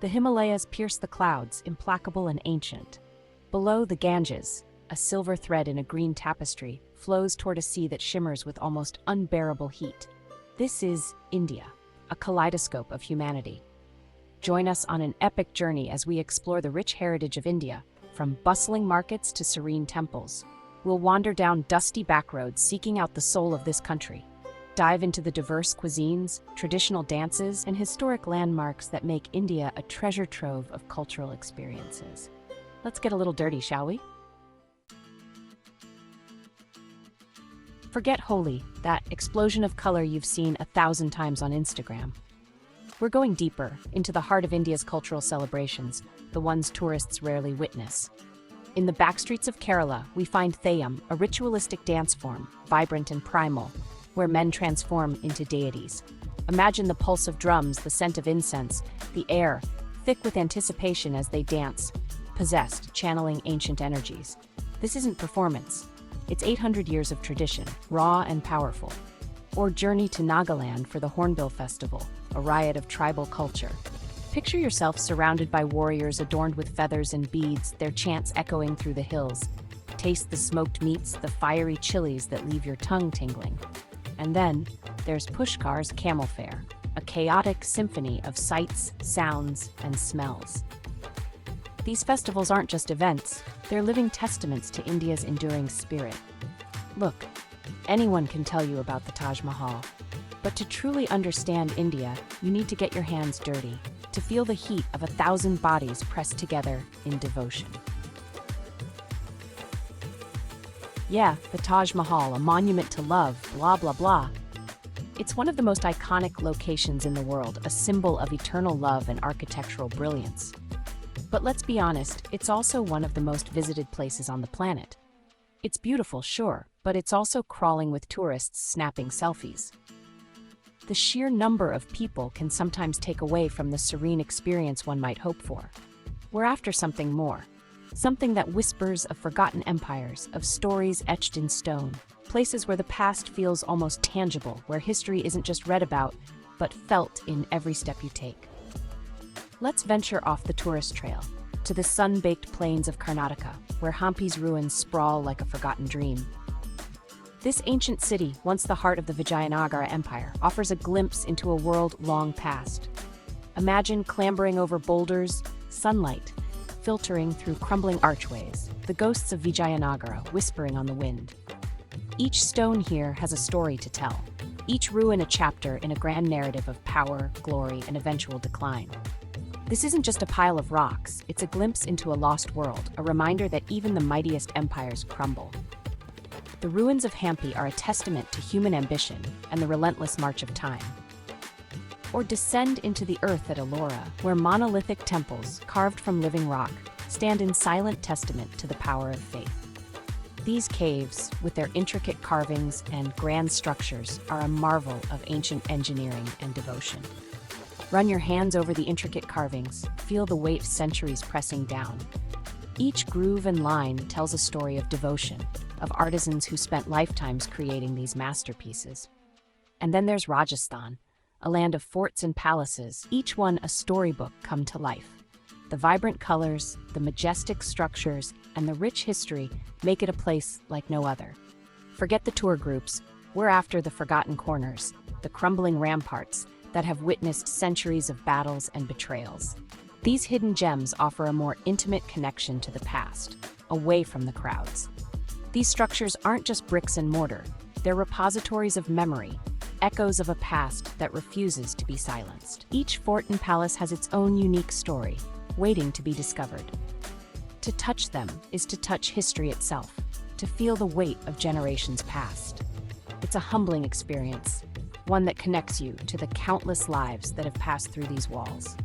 The Himalayas pierce the clouds, implacable and ancient. Below, the Ganges, a silver thread in a green tapestry, flows toward a sea that shimmers with almost unbearable heat. This is India, a kaleidoscope of humanity. Join us on an epic journey as we explore the rich heritage of India, from bustling markets to serene temples. We'll wander down dusty backroads seeking out the soul of this country. Dive into the diverse cuisines, traditional dances, and historic landmarks that make India a treasure trove of cultural experiences. Let's get a little dirty, shall we? Forget Holi, that explosion of color you've seen 1,000 times on Instagram. We're going deeper into the heart of India's cultural celebrations, the ones tourists rarely witness. In the backstreets of Kerala, we find Theyyam, a ritualistic dance form, vibrant and primal, where men transform into deities. Imagine the pulse of drums, the scent of incense, the air, thick with anticipation as they dance, possessed, channeling ancient energies. This isn't performance. It's 800 years of tradition, raw and powerful. Or journey to Nagaland for the Hornbill Festival, a riot of tribal culture. Picture yourself surrounded by warriors adorned with feathers and beads, their chants echoing through the hills. Taste the smoked meats, the fiery chilies that leave your tongue tingling. And then, there's Pushkar's Camel Fair, a chaotic symphony of sights, sounds, and smells. These festivals aren't just events, they're living testaments to India's enduring spirit. Look, anyone can tell you about the Taj Mahal, but to truly understand India, you need to get your hands dirty, to feel the heat of 1,000 bodies pressed together in devotion. Yeah, the Taj Mahal, a monument to love, blah, blah, blah. It's one of the most iconic locations in the world, a symbol of eternal love and architectural brilliance. But let's be honest, it's also one of the most visited places on the planet. It's beautiful, sure, but it's also crawling with tourists snapping selfies. The sheer number of people can sometimes take away from the serene experience one might hope for. We're after something more. Something that whispers of forgotten empires, of stories etched in stone, places where the past feels almost tangible, where history isn't just read about, but felt in every step you take. Let's venture off the tourist trail, to the sun-baked plains of Karnataka, where Hampi's ruins sprawl like a forgotten dream. This ancient city, once the heart of the Vijayanagara Empire, offers a glimpse into a world long past. Imagine clambering over boulders, sunlight filtering through crumbling archways, the ghosts of Vijayanagara whispering on the wind. Each stone here has a story to tell, each ruin a chapter in a grand narrative of power, glory, and eventual decline. This isn't just a pile of rocks, it's a glimpse into a lost world, a reminder that even the mightiest empires crumble. The ruins of Hampi are a testament to human ambition and the relentless march of time. Or descend into the earth at Ellora, where monolithic temples, carved from living rock, stand in silent testament to the power of faith. These caves, with their intricate carvings and grand structures, are a marvel of ancient engineering and devotion. Run your hands over the intricate carvings, feel the weight of centuries pressing down. Each groove and line tells a story of devotion, of artisans who spent lifetimes creating these masterpieces. And then there's Rajasthan, a land of forts and palaces, each one a storybook come to life. The vibrant colors, the majestic structures, and the rich history make it a place like no other. Forget the tour groups, we're after the forgotten corners, the crumbling ramparts that have witnessed centuries of battles and betrayals. These hidden gems offer a more intimate connection to the past, away from the crowds. These structures aren't just bricks and mortar, they're repositories of memory, echoes of a past that refuses to be silenced. Each fort and palace has its own unique story, waiting to be discovered. To touch them is to touch history itself, to feel the weight of generations past. It's a humbling experience, one that connects you to the countless lives that have passed through these walls.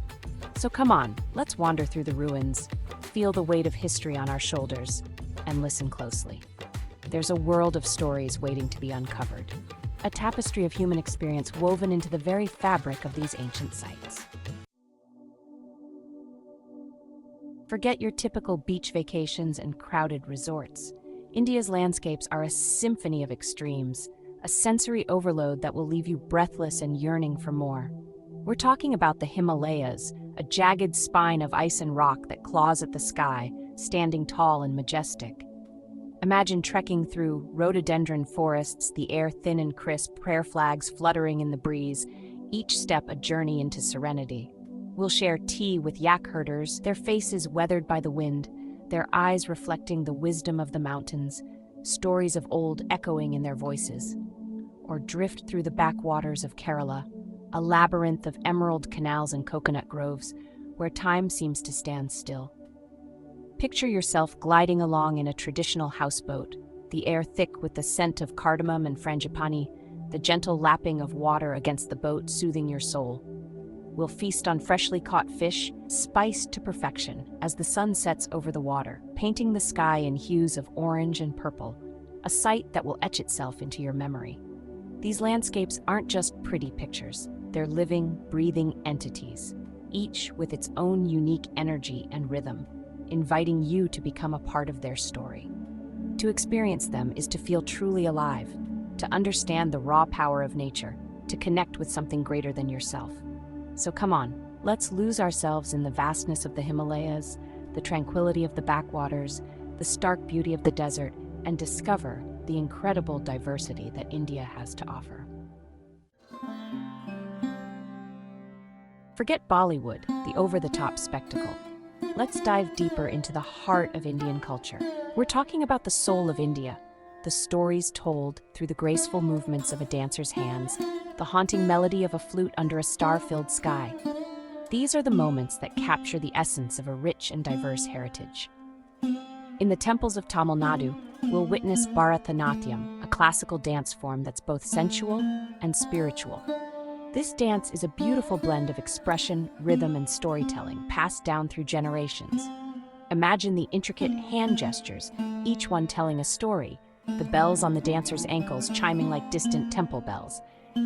So come on, let's wander through the ruins, feel the weight of history on our shoulders, and listen closely. There's a world of stories waiting to be uncovered. A tapestry of human experience woven into the very fabric of these ancient sites. Forget your typical beach vacations and crowded resorts. India's landscapes are a symphony of extremes, a sensory overload that will leave you breathless and yearning for more. We're talking about the Himalayas, a jagged spine of ice and rock that claws at the sky, standing tall and majestic. Imagine trekking through rhododendron forests, the air thin and crisp, prayer flags fluttering in the breeze, each step a journey into serenity. We'll share tea with yak herders, their faces weathered by the wind, their eyes reflecting the wisdom of the mountains, stories of old echoing in their voices. Or drift through the backwaters of Kerala, a labyrinth of emerald canals and coconut groves, where time seems to stand still. Picture yourself gliding along in a traditional houseboat, the air thick with the scent of cardamom and frangipani, the gentle lapping of water against the boat soothing your soul. We'll feast on freshly caught fish, spiced to perfection, as the sun sets over the water, painting the sky in hues of orange and purple, a sight that will etch itself into your memory. These landscapes aren't just pretty pictures, they're living, breathing entities, each with its own unique energy and rhythm, inviting you to become a part of their story. To experience them is to feel truly alive, to understand the raw power of nature, to connect with something greater than yourself. So come on, let's lose ourselves in the vastness of the Himalayas, the tranquility of the backwaters, the stark beauty of the desert, and discover the incredible diversity that India has to offer. Forget Bollywood, the over-the-top spectacle. Let's dive deeper into the heart of Indian culture. We're talking about the soul of India, the stories told through the graceful movements of a dancer's hands, the haunting melody of a flute under a star-filled sky. These are the moments that capture the essence of a rich and diverse heritage. In the temples of Tamil Nadu, we'll witness Bharatanatyam, a classical dance form that's both sensual and spiritual. This dance is a beautiful blend of expression, rhythm, and storytelling passed down through generations. Imagine the intricate hand gestures, each one telling a story, the bells on the dancer's ankles chiming like distant temple bells.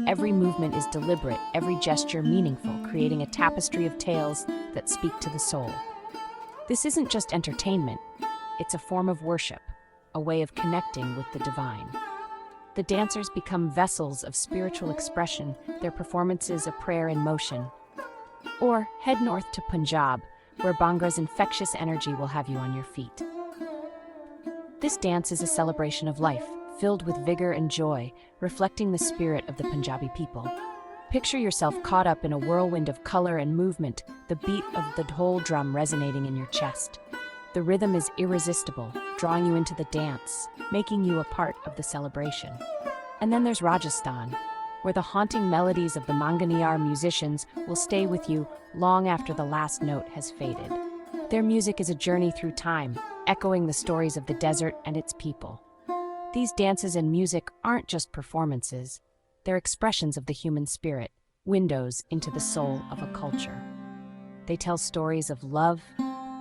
Every movement is deliberate, every gesture meaningful, creating a tapestry of tales that speak to the soul. This isn't just entertainment, it's a form of worship, a way of connecting with the divine. The dancers become vessels of spiritual expression, their performances a prayer in motion. Or head north to Punjab, where Bhangra's infectious energy will have you on your feet. This dance is a celebration of life, filled with vigor and joy, reflecting the spirit of the Punjabi people. Picture yourself caught up in a whirlwind of color and movement, the beat of the dhol drum resonating in your chest. The rhythm is irresistible, drawing you into the dance, making you a part of the celebration. And then there's Rajasthan, where the haunting melodies of the Manganiyar musicians will stay with you long after the last note has faded. Their music is a journey through time, echoing the stories of the desert and its people. These dances and music aren't just performances, they're expressions of the human spirit, windows into the soul of a culture. They tell stories of love,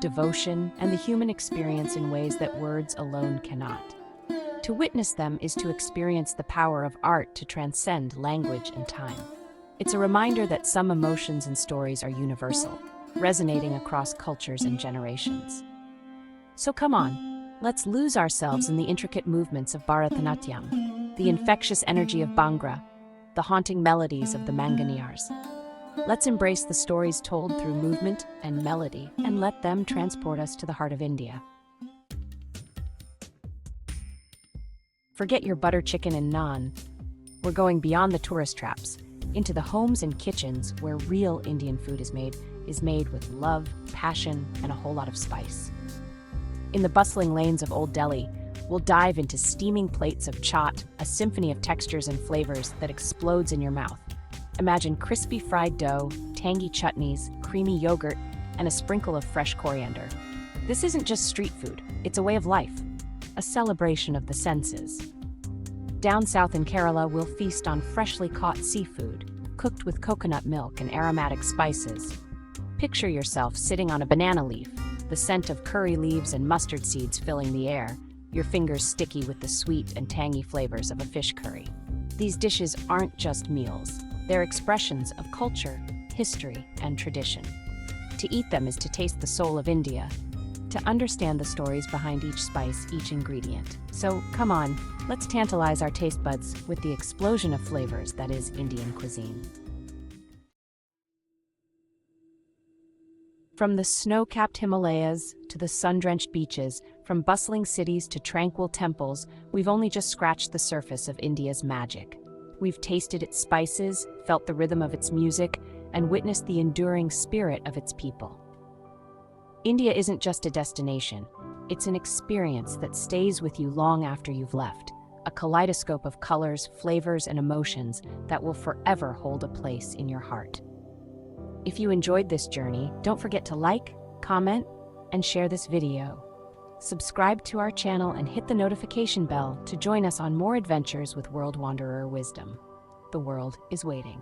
devotion, and the human experience in ways that words alone cannot. To witness them is to experience the power of art to transcend language and time. It's a reminder that some emotions and stories are universal, resonating across cultures and generations. So come on, let's lose ourselves in the intricate movements of Bharatanatyam, the infectious energy of Bhangra, the haunting melodies of the Manganiyars. Let's embrace the stories told through movement and melody and let them transport us to the heart of India. Forget your butter chicken and naan. We're going beyond the tourist traps, into the homes and kitchens where real Indian food is made with love, passion, and a whole lot of spice. In the bustling lanes of Old Delhi, we'll dive into steaming plates of chaat, a symphony of textures and flavors that explodes in your mouth. Imagine crispy fried dough, tangy chutneys, creamy yogurt, and a sprinkle of fresh coriander. This isn't just street food, it's a way of life, a celebration of the senses. Down south in Kerala, we'll feast on freshly caught seafood, cooked with coconut milk and aromatic spices. Picture yourself sitting on a banana leaf, the scent of curry leaves and mustard seeds filling the air, your fingers sticky with the sweet and tangy flavors of a fish curry. These dishes aren't just meals. They're expressions of culture, history, and tradition. To eat them is to taste the soul of India, to understand the stories behind each spice, each ingredient. So come on, let's tantalize our taste buds with the explosion of flavors that is Indian cuisine. From the snow-capped Himalayas to the sun-drenched beaches, from bustling cities to tranquil temples, we've only just scratched the surface of India's magic. We've tasted its spices, felt the rhythm of its music, and witnessed the enduring spirit of its people. India isn't just a destination, it's an experience that stays with you long after you've left, a kaleidoscope of colors, flavors, and emotions that will forever hold a place in your heart. If you enjoyed this journey, don't forget to like, comment, and share this video. Subscribe to our channel and hit the notification bell to join us on more adventures with World Wanderer wisdom. The world is waiting.